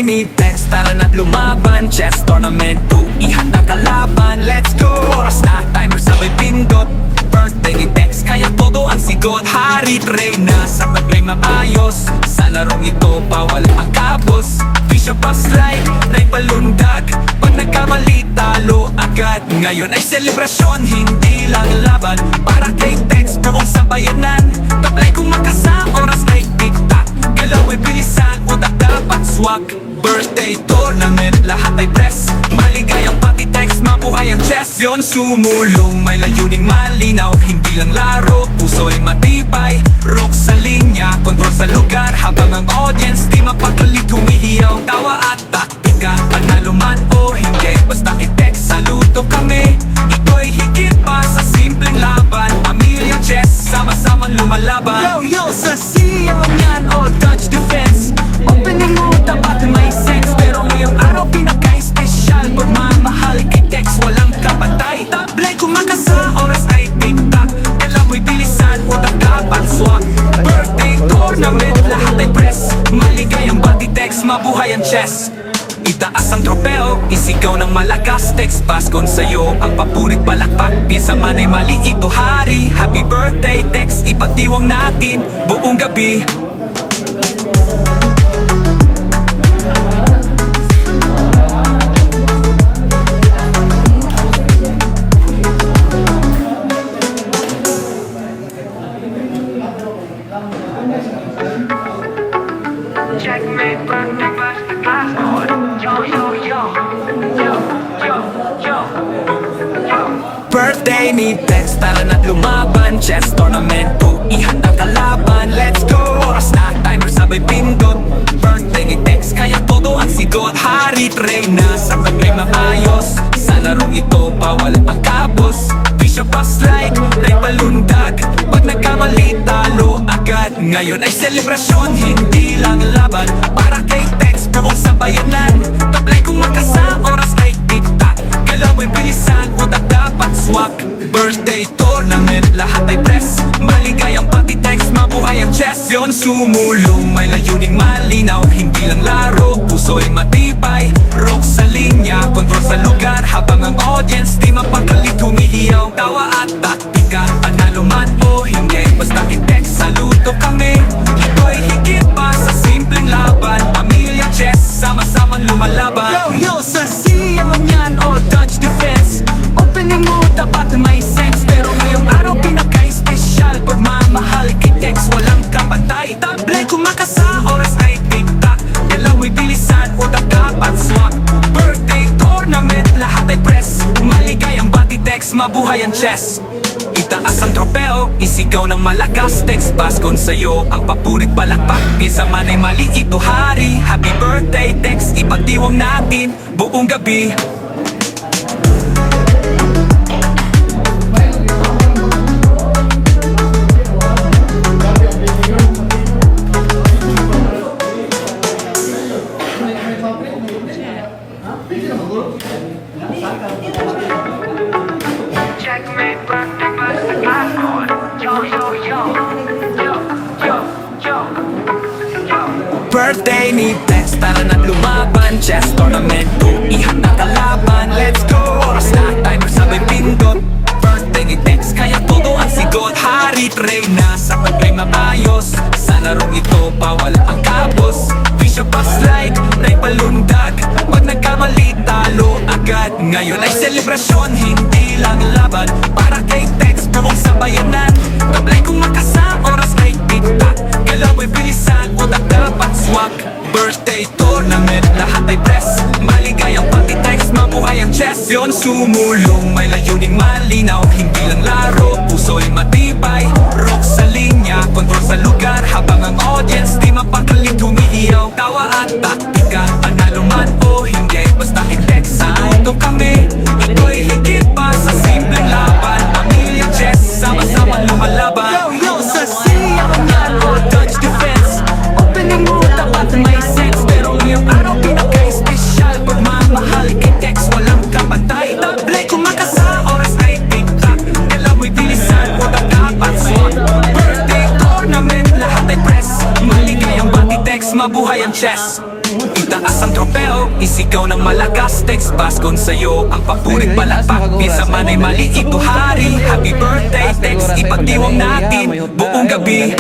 ni Tex, tara na't lumaban. Chess tournament, tuihan na kalaban. Let's go! Oras na, timer sabay pindot. Birthday ni Tex, kaya todo ang sigot. Hari Reyna, sa pag-play maayos. Sa larong ito, bawal ang kabos. Bishop of slide, na'y palundag. Pag nagkamali, talo agad. Ngayon ay selebrasyon, hindi lang laban. Para kay Tex, buong sabayanan. Tablay kung makasa, oras na'y tiktak. Galaw'y bilisan, utak dapat swak. Birthday tournament, lahat ay press. Maligayang pati Tex, mabuhay ang chess. Yon sumulong, may layuning malinaw. Hindi lang laro, puso ay matibay. Rock sa linya, kontrol sa lugar. Habang ang audience, di mapagalit humihiyaw. Tawa at taktika, panalo man o hindi. Basta kay Tex, saludo kami. Ito'y higit pa sa simpleng laban. Pamilyang chess, sama-samang lumalaban. Yo, sa siyaw niyan, all touch defense. Opening mo, dapat may sense. Pero ngayong araw, pinaka-espesyal. Pagmamahal kay Tex, walang kapatay. Tablay kumakasa, oras ay tiktak. Kailan mo'y bilisan, utak dapat swak. Birthday tournament, lahat ay press. Maligayang bati Tex, mabuhay ang chess. Itaas ang tropeo, isigaw ng malakas. Tex Bascon sa'yo, ang papurit palakpak. Pisa man ay mali, ito hari. Happy birthday Tex, ipatiwang natin buong gabi. Checkmate, birthday, Tex Bascon. Yo, yo, yo, yo, yo, yo, yo. Birthday ni Tex, tara na't lumaban. Chess tournament, tuihan na kalaban. Let's go! Oras na, timer sabay pindot. Birthday ni Tex, kaya todo ang sigot. Hari Reyna, sa pag-play maayos. Sa larong ito, bawal ang kabos. Bishop of slide, na'y palundag. Pag nagkamali, talo agad. Ngayon ay selebrasyon, hindi lang laban. Para kay Tex, buong sabayanan. Tablay kung makasa, oras ay tiktak. Galaw'y bilisan, utak dapat swak. Birthday tournament, lahat ay press. Maligayang pati Tex, mabuhay ang chess. Yon sumulong, may layuning malinaw. Hindi lang laro, puso ay matibay. Rock sa linya, kontrol sa lugar. Habang ang audience, di mapagalit humihiyaw. Tawa at taktika, panalo man o hindi. Basta kay Tex, saludo kami. Ito'y higit pa sa simpleng laban. Pamilyang chess, sama-samang lumalaban. Yo, sa siyaw niyan, all touch defense. Opening mo, dapat may sense. Pero ngayong araw, pinaka-espesyal. Pagmamahal kay Tex, walang kapatay. Tablay kumakasa, oras ay tiktak. Galaw'y bilisan, utak dapat swak. Birthday tournament, lahat ay press. Maligayang bati Tex, mabuhay ang chess. Itaas ang tropeo, isigaw ng malakas. Tex Bascon sa'yo, ang papurit palakpak. Pisa man ay mali, ito hari. Happy birthday Tex, ipatiwang natin buong gabi. Checkmate, birthday, Tex Bascon. Yo, yo, yo, yo, yo, yo, yo. Birthday ni Tex, tara na't lumaban. Chess tournament, tuihan na kalaban. Let's go! Oras na, timer sabay pindot. Birthday ni Tex, kaya todo ang sigot. Hari Reyna, sa pag-play maayos. Sa larong ito, bawal ang kabos. Bishop of slide, na'y palundag. Pag nagkamali, talo agad. Ngayon ay selebrasyon, hindi lang laban. Para kay Tex, buong sabayanan. Tablay kung makasa, oras ay tiktak. Galaw'y bilisan, utak dapat swak. Birthday tournament, lahat ay press. Maligayang pati Tex, mabuhay ang chess. Yon sumulong, may layuning malinaw. Hindi lang laro, puso ay matibay. Rock sa linya, kontrol sa lugar. Habang ang audience, di mapagalit humihiyaw. Tawa at taktika, panalo man o hindi. Basta kay Tex, saludo kami. Ito'y higit pa sa simpleng laban. Pamilyang chess, sama-samang lumalaban. Yo, sa siyaw niyan, all touch defense. Opening mo, dapat may sense. Pero ngayong araw, pinaka-espesyal. Pagmamahal kay Tex, walang kapatay. Tablay kumakasa, oras ay tiktak. Galaw'y bilisan, utak dapat swak. Birthday tournament, lahat ay press. Maligayang bati Tex, mabuhay ang chess. Itaas ang tropeo, isigaw ng malakas. Tex Bascon sa'yo ang papurit palakpak. Pinsa man ay maliit o hari. Happy birthday Tex, ipagdiwang natin buong gabi.